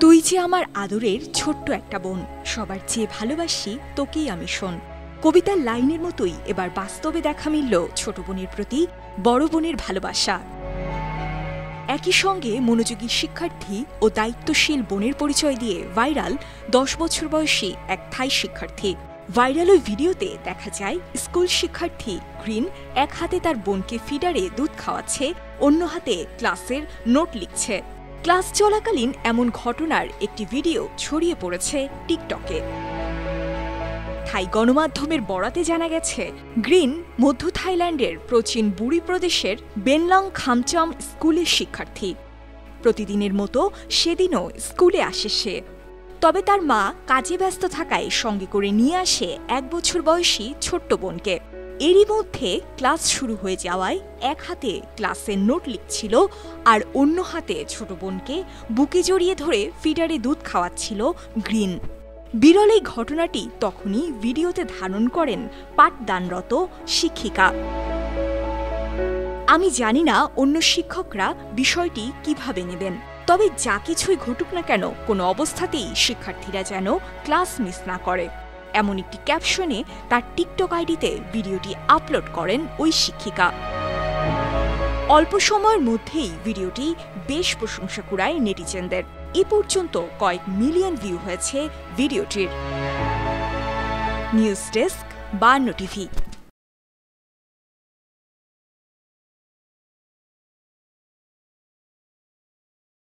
তুই যে আমার আদরের ছোট্ট একটা বোন, সবার চেয়ে ভালোবাসি তোকেই আমি শোন। কবিতার লাইনের মতোই এবার বাস্তবে দেখা মিলল ছোট বোনের প্রতি বড় বোনের ভালোবাসা। একই সঙ্গে মনোযোগী শিক্ষার্থী ও দায়িত্বশীল বোনের পরিচয় দিয়ে ভাইরাল 10 বছর বয়সী এক থাই শিক্ষার্থী। ভাইরাল ওই ভিডিওতে দেখা যায় স্কুল শিক্ষার্থী গ্রিন এক হাতে তার বোনকে ফিডারে দুধ খাওয়াচ্ছে, অন্য হাতে ক্লাসের নোট লিখছে। ক্লাস চলাকালীন এমন ঘটনার একটি ভিডিও ছড়িয়ে পড়েছে টিকটকে। থাই গণমাধ্যমের বরাতে জানা গেছে, গ্রিন মধ্য থাইল্যান্ডের প্রাচীন বুরি প্রদেশের বেনলং খামচাম স্কুলের শিক্ষার্থী। প্রতিদিনের মতো সেদিনও স্কুলে আসে সে, তবে তার মা কাজে ব্যস্ত থাকায় সঙ্গে করে নিয়ে আসে 1 বছর বয়সী ছোট্ট বোনকে। এরই মধ্যে ক্লাস শুরু হয়ে যাওয়ায় এক হাতে ক্লাসের নোট লিখছিল আর অন্য হাতে ছোট বোনকে বুকে জড়িয়ে ধরে ফিডারে দুধ খাওয়াচ্ছিল গ্রিন। বিরল এই ঘটনাটি তখনই ভিডিওতে ধারণ করেন পাঠদানরত শিক্ষিকা। আমি জানি না অন্য শিক্ষকরা বিষয়টি কিভাবে নেবেন, তবে যা কিছুই ঘটুক না কেন কোনো অবস্থাতেই শিক্ষার্থীরা যেন ক্লাস মিস না করে, এমন একটি ক্যাপশনে তার টিকটক আইডিতে ভিডিওটি আপলোড করেন ওই শিক্ষিকা। অল্প সময়ের মধ্যেই ভিডিওটি বেশ প্রশংসা কুড়ায় নেটিজেনদের। এ পর্যন্ত কয়েক মিলিয়ন ভিউ হয়েছে ভিডিওটির। News desk 52 TV.